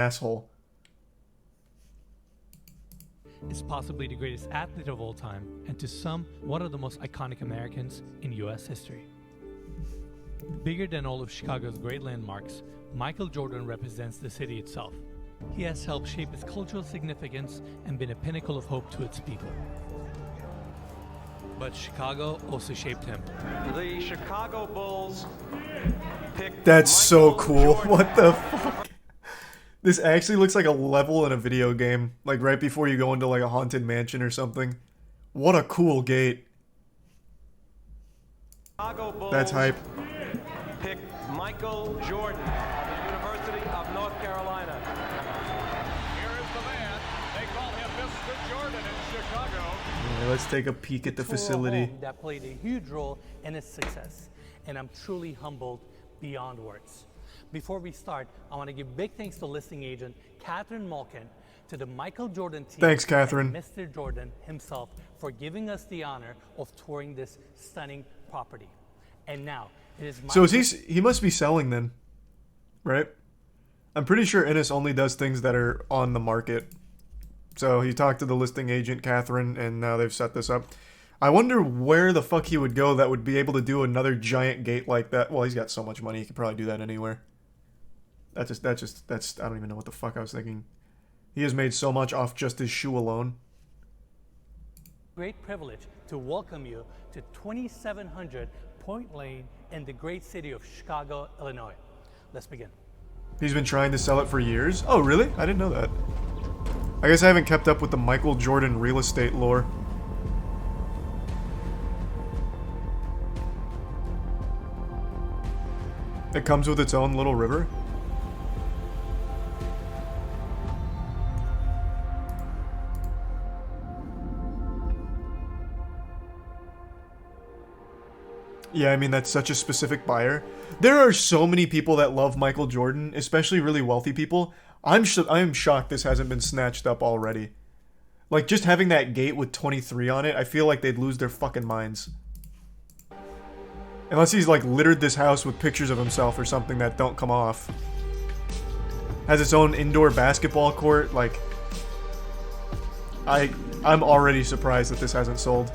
asshole. Is possibly the greatest athlete of all time, and to some, one of the most iconic Americans in US history. Bigger than all of Chicago's great landmarks, Michael Jordan represents the city itself. He has helped shape its cultural significance and been a pinnacle of hope to its people. But Chicago also shaped him. The Chicago Bulls picked That's so Michael cool. Jordan. What the fuck? This actually looks like a level in a video game. Like right before you go into like a haunted mansion or something. What a cool gate. Chicago Bulls That's hype. picked Michael Jordan of the University of North Carolina. Here is the man. They call him Mr. Jordan in Chicago. Yeah, let's take a peek at the For a facility. home that played a huge role in its success, and I'm truly humbled beyond words. Before we start, I want to give big thanks to listing agent Catherine Malkin, to the Michael Jordan team. Thanks, Catherine. And Mr. Jordan himself for giving us the honor of touring this stunning property. And now it is my So he must be selling then, right? I'm pretty sure Enes only does things that are on the market. So he talked to the listing agent, Catherine, and now they've set this up. I wonder where the fuck he would go that would be able to do another giant gate like that. Well, he's got so much money, he could probably do that anywhere. That's I don't even know what the fuck I was thinking. He has made so much off just his shoe alone. great privilege to welcome you to 2700 Point Lane in the great city of Chicago, Illinois. Let's begin. He's been trying to sell it for years? Oh, really? I didn't know that. I guess I haven't kept up with the Michael Jordan real estate lore. It comes with its own little river? Yeah, I mean, that's such a specific buyer. There are so many people that love Michael Jordan, especially really wealthy people. I am shocked this hasn't been snatched up already. Like, just having that gate with 23 on it, I feel like they'd lose their fucking minds. Unless he's, like, littered this house with pictures of himself or something that don't come off. Has its own indoor basketball court, like... I'm already surprised that this hasn't sold.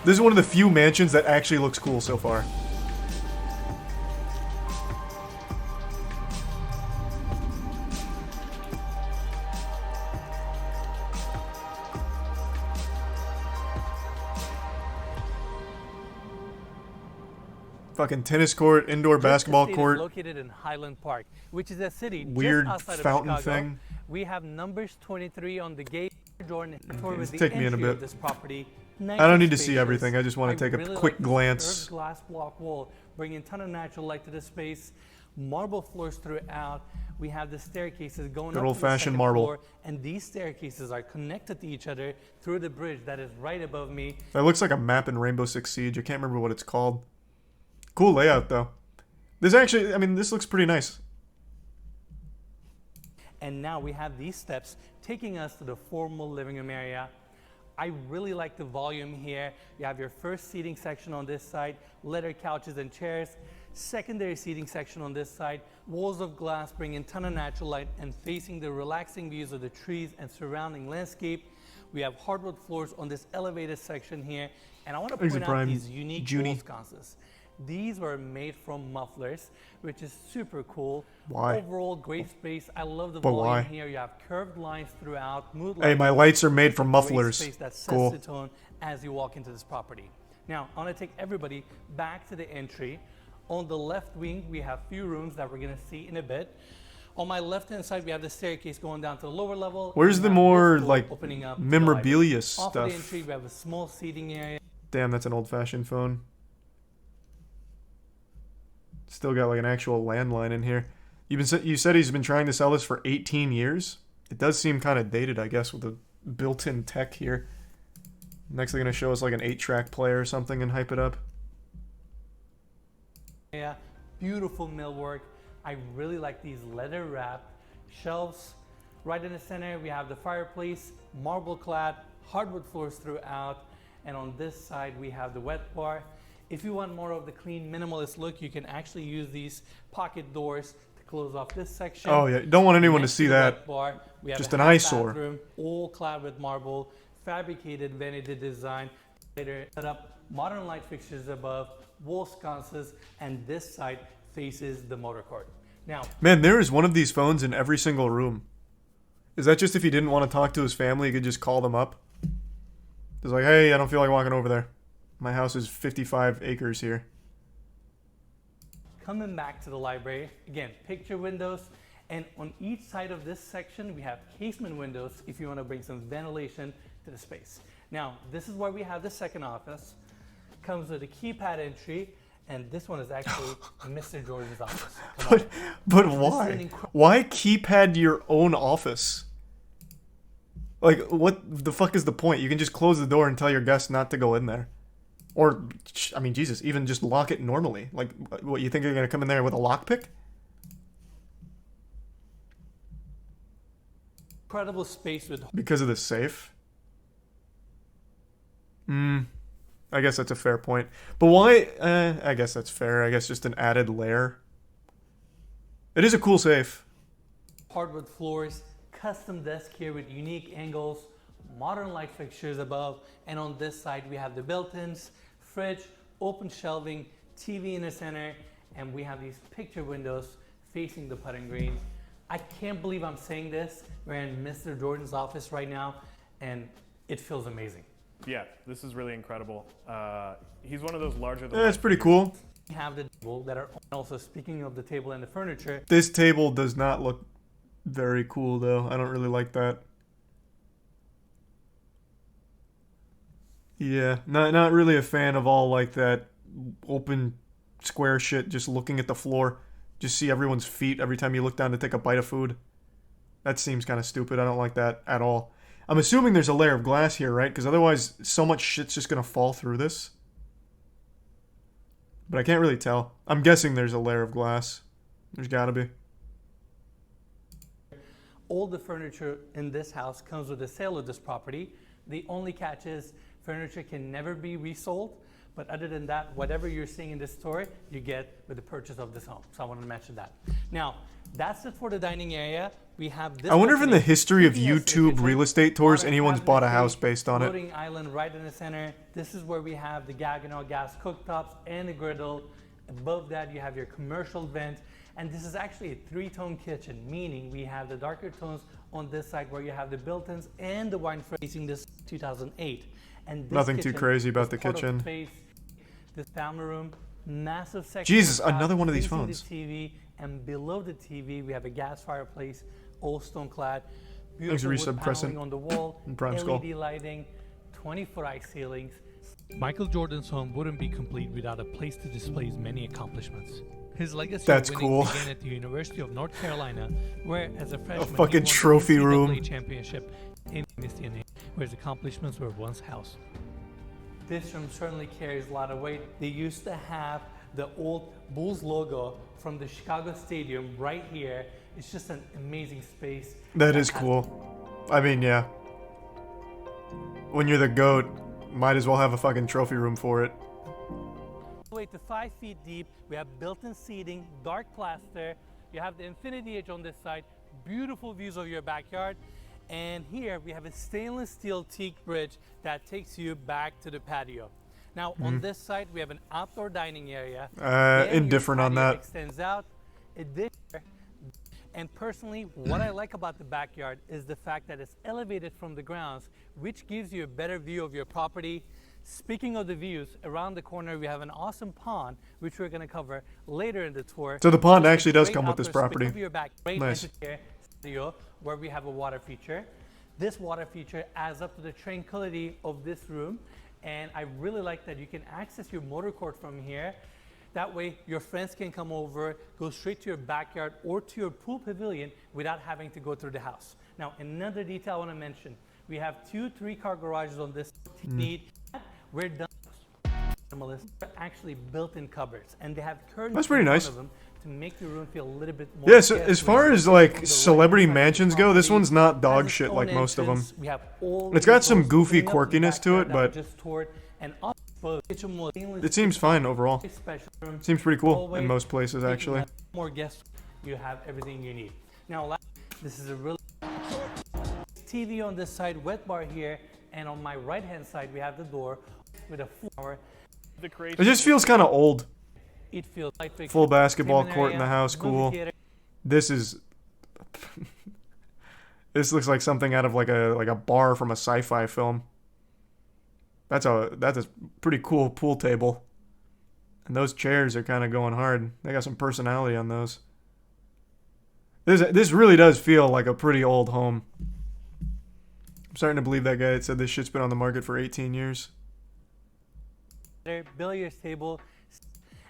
This is one of the few mansions that actually looks cool so far. Fucking tennis court, indoor basketball This estate court. is located in Highland Park, which is a city Weird just outside fountain of Chicago. thing. We have numbers 23 on the gate. Jordan tour with the Take me in a entry of bit. this property. I don't need to see Spacious. everything, I just want to take a really quick like this glance. curved glass block wall, bringing a ton of natural light to the space. Marble floors throughout. We have the staircases going Good up to the old-fashioned second marble. floor, and these staircases are connected to each other through the bridge that is right above me. That looks like a map in Rainbow Six Siege. I can't remember what it's called. Cool layout, though. This actually, I mean, this looks pretty nice. And now we have these steps taking us to the formal living room area. I really like the volume here. You have your first seating section on this side, leather couches and chairs. Secondary seating section on this side, walls of glass bringing a ton of natural light and facing the relaxing views of the trees and surrounding landscape. We have hardwood floors on this elevated section here. And I want to Here's point a out prime these unique Junie. wall sconces. These were made from mufflers, which is super cool. Why? Overall, great space. I love the But volume why? here. You have curved lines throughout. Mood Hey, my lights are made from great mufflers. space that sets Cool. the tone as you walk into this property. Now, I want to take everybody back to the entry. On the left wing, we have few rooms that we're going to see in a bit. On my left-hand side, we have the staircase going down to the lower level. Where's We the have more, this door like, opening up to the memorabilia library. Off of the stuff? entry, we have a small seating area. Damn, that's an old-fashioned phone. Still got like an actual landline in here. You said he's been trying to sell this for 18 years? It does seem kind of dated, I guess, with the built-in tech here. Next they're going to show us like an 8-track player or something and hype it up. Yeah, beautiful millwork. I really like these leather wrapped shelves. Right in the center, we have the fireplace, marble clad, hardwood floors throughout. And on this side, we have the wet bar. if you want more of the clean minimalist look, you can actually use these pocket doors to close off this section. Oh yeah, you don't want anyone to Next see the that. wet bar, we have Just a an half eyesore. bathroom, all clad with marble, fabricated vanity design. Later set up modern light fixtures above, wall sconces, and this side faces the motor court. Now, Man, there is one of these phones in every single room. Is that just if he didn't want to talk to his family, he could just call them up? It's like, hey, I don't feel like walking over there. My house is 55 acres here. coming back to the library, again, picture windows, and on each side of this section, we have casement windows if you want to bring some ventilation to the space. Now, this is where we have the second office. Comes with a keypad entry, and this one is actually Mr. Jordan's office. Come on. But This is why? an Why keypad your own office? Like, what the fuck is the point? You can just close the door and tell your guests not to go in there. Or, I mean, Jesus, even just lock it normally. Like, what, you think you're going to come in there with a lockpick? Incredible space with Because of the safe? I guess that's a fair point. But why? I guess that's fair. I guess just an added layer. It is a cool safe. hardwood floors, custom desk here with unique angles, modern light fixtures above, and on this side we have the built-ins, fridge, open shelving, TV in the center, and we have these picture windows facing the putting green. I can't believe I'm saying this. We're in Mr. Jordan's office right now, and it feels amazing. Yeah, this is really incredible. He's one of those larger than Yeah, it's pretty cool. We have the table that are also, speaking of the table and the furniture, This table does not look very cool, though. I don't really like that. Yeah, not really a fan of all, like, that open square shit, just looking at the floor. Just see everyone's feet every time you look down to take a bite of food. That seems kind of stupid. I don't like that at all. I'm assuming there's a layer of glass here, right? Because otherwise, so much shit's just going to fall through this. But I can't really tell. I'm guessing there's a layer of glass. There's gotta be. all the furniture in this house comes with the sale of this property. The only catch is furniture can never be resold. But other than that, whatever you're seeing in this store, you get with the purchase of this home. So I wanted to mention that. Now, that's it for the dining area. We have this. I wonder if in the balcony history of taking us to the YouTube kitchen. real estate tours, Water anyone's bought a cabinetry, house based on it. Floating island right in the center. This is where we have the Gaggenau gas cooktops and the griddle. Above that, you have your commercial vent. And this is actually a three-tone kitchen, meaning we have the darker tones on this side where you have the built-ins and the wine facing this 2008. And this Nothing too kitchen crazy about is the part of kitchen. space. This family room, massive section. Jesus, of another one of these facing phones. The TV, and below the TV, we have a gas fireplace, all stone clad. Thanks, Beautiful resub wood crescent paneling on the wall, and prime LED skull. lighting, 24 high ceilings. Michael Jordan's home wouldn't be complete without a place to display his many accomplishments. His legacy That's of winning cool. began at the University of North Carolina, where as a freshman he fucking won the trophy NCAA room. championship in Moisty, where his accomplishments were once housed. This room certainly carries a lot of weight. They used to have the old Bulls logo from the Chicago Stadium right here. It's just an amazing space. That is has cool. I mean, yeah. When you're the GOAT, might as well have a fucking trophy room for it. all the way to 5 feet deep. We have built-in seating, dark plaster. You have the infinity edge on this side. Beautiful views of your backyard. And here we have a stainless steel teak bridge that takes you back to the patio. Now on this side we have an outdoor dining area. Again, your Indifferent on patio that. Extends out. And personally, what I like about the backyard is the fact that it's elevated from the grounds, which gives you a better view of your property. Speaking of the views, around the corner we have an awesome pond, which we're going to cover later in the tour. So the pond Also, actually does great come with this outdoor space property. of your back, great Nice. entertainment studio where we have a water feature. This water feature adds up to the tranquility of this room, and I really like that you can access your motor court from here. That way your friends can come over, go straight to your backyard or to your pool pavilion without having to go through the house. Now, another detail I want to mention, we have 2 3-car garages on this need. We're done. Minimalist. They're actually built-in cupboards, and they have curtains That's pretty in front nice. of them to make your room feel a little bit more. Yeah, so as guest-friendly. far as On like the celebrity right-hand side of the mansions go, this property one's not has dog its shit own like most of them. entrance. We have all It's got the some doors goofy opening up to the quirkiness to backyard it, that we but just toured, and up Kitchen was It seems fine overall. special room. Seems pretty cool Hallway, in most places, actually. More guests, you have everything you need. Now, this is a really TV on this side, wet bar here, and on my right-hand side we have the door with a floor. It just feels kind of old. It feels like Full basketball living court in the area, house, movie cool. theater. This is. This looks like something out of like a bar from a sci-fi film. That's a pretty cool pool table. And those chairs are kind of going hard. They got some personality on those. This really does feel like a pretty old home. I'm starting to believe that guy that said this shit's been on the market for 18 years. Billiards table,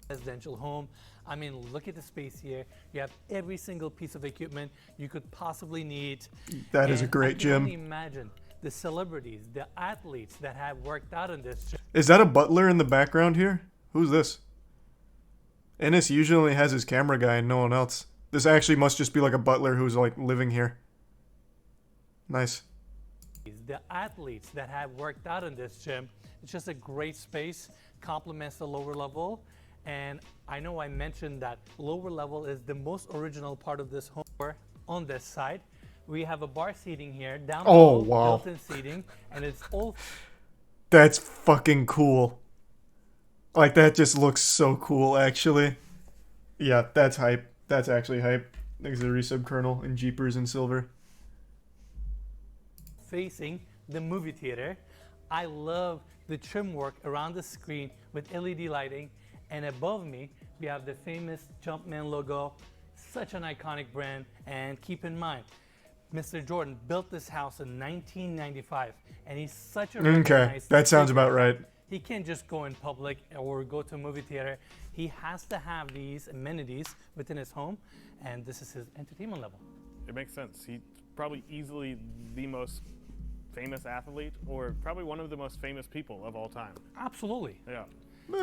residential home. I mean, look at the space here. You have every single piece of equipment you could possibly need. That is a great gym. I can only imagine the celebrities, the athletes that have worked out in this gym. Is that a butler in the background here? Who's this? Enes usually only has his camera guy and no one else. This actually must just be like a butler who's like living here. Nice. The athletes that have worked out in this gym. It's just a great space, complements the lower level. And I know I mentioned that lower level is the most original part of this home. On this side, we have a bar seating here, down below, wow. built-in seating, and it's all. That's fucking cool. Like, that just looks so cool, actually. Yeah, that's hype. That's actually hype. There's the resub kernel and Jeepers in silver. Facing the movie theater. I love the trim work around the screen with LED lighting, and above me we have the famous Jumpman logo, such an iconic brand. And keep in mind, Mr. Jordan built this house in 1995, and he's such a Okay, recognized that sounds figure. about right. He can't just go in public or go to a movie theater. He has to have these amenities within his home, and this is his entertainment level. It makes sense. He's probably easily the most famous athlete, or probably one of the most famous people of all time. Absolutely. Yeah.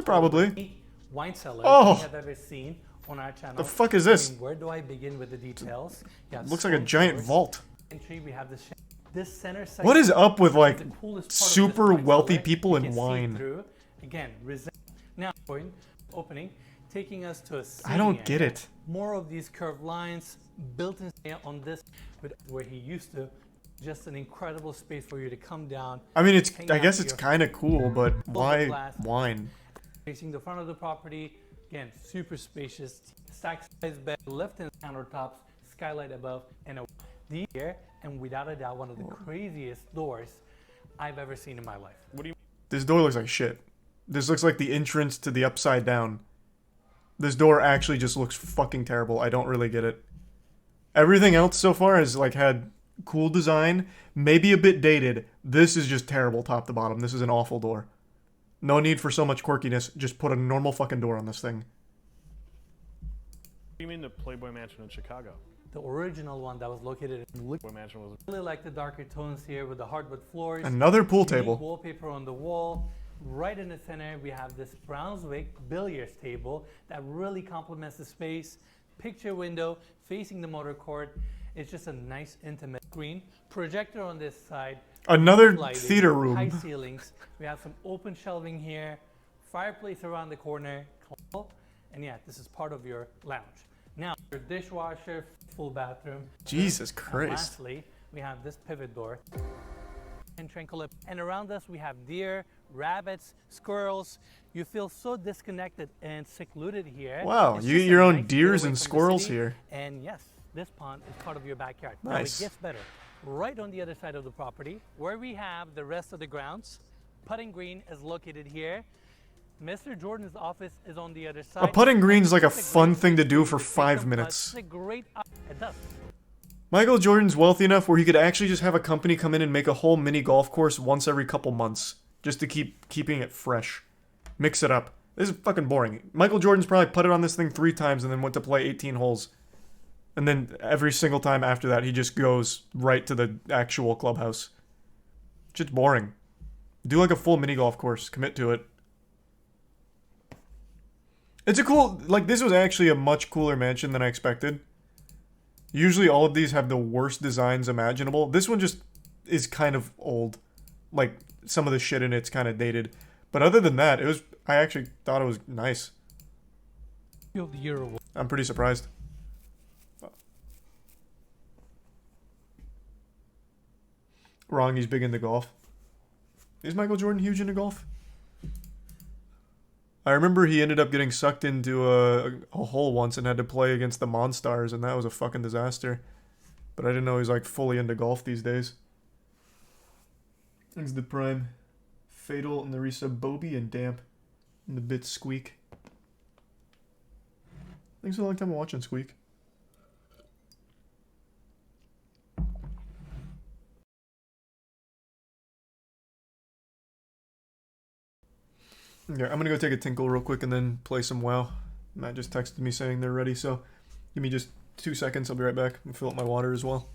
Probably. Wine cellar Oh! we have ever seen on our channel. The fuck is this? I mean, where do I begin with the details? Looks like a giant vault. Entry, we have this center section. What is up with like the coolest part of this super wine wealthy cellar. people You in can see wine? through. Again, now opening, taking us to a I don't seating get area. it. More of these curved lines built in on this, where he used to. Just an incredible space for you to come down. I mean, it's. hang I out guess with it's your kind of cool, but why glass. wine? Facing the front of the property, again, super spacious, stack size bed, left-hand countertops, skylight above, and the here, and without a doubt, one of the craziest doors I've ever seen in my life. What do you This door looks like shit. This looks like the entrance to the Upside Down. This door actually just looks fucking terrible. I don't really get it. Everything else so far has like had cool design, maybe a bit dated. This is just terrible top to bottom. This is an awful door. No need for so much quirkiness. Just put a normal fucking door on this thing. mean the Playboy Mansion in Chicago? The original one that was located in Playboy Mansion was. really like the darker tones here with the hardwood floors. Another pool Unique table. wallpaper on the wall. Right in the center, we have this Brunswick billiards table that really complements the space. Picture window facing the motor court. It's just a nice intimate screen. Projector on this side. Another lighting, theater High room. ceilings. We have some open shelving here. Fireplace around the corner. And yeah, this is part of your lounge. Now, your dishwasher, full bathroom. Jesus And Christ. lastly, we have this pivot door. And tranquil. And around us, we have deer, rabbits, squirrels. You feel so disconnected and secluded here. Wow, It's you just get a your own nice deers getaway and from the squirrels city. here. And yes, this pond is part of your backyard. Nice. Now it gets better. Right on the other side of the property, where we have the rest of the grounds, putting green is located here. Mr. Jordan's office is on the other side. A putting green is like a It's fun great thing to place do for take 5 some minutes. putts. It's a great it does. Michael Jordan's wealthy enough where he could actually just have a company come in and make a whole mini golf course once every couple months. Just to keeping it fresh. Mix it up. This is fucking boring. Michael Jordan's probably putted on this thing 3 times and then went to play 18 holes. And then every single time after that, he just goes right to the actual clubhouse. Just boring. Do like a full mini golf course. Commit to it. It's a cool... Like, this was actually a much cooler mansion than I expected. Usually all of these have the worst designs imaginable. This one just is kind of old. Like, some of the shit in it's kind of dated. But other than that, I actually thought it was nice. Of the Year award. I'm pretty surprised. Wrong, he's big into golf. Is Michael Jordan huge into golf? I remember he ended up getting sucked into a hole once and had to play against the Monstars, and that was a fucking disaster. But I didn't know he's like fully into golf these days. Thanks the Prime. Fatal and the resub Bobby and Damp. And the bit Squeak. Thanks for a long time watching, Squeak. Yeah, I'm gonna go take a tinkle real quick and then play some WoW. Matt just texted me saying they're ready, so give me just 2 seconds. I'll be right back and fill up my water as well.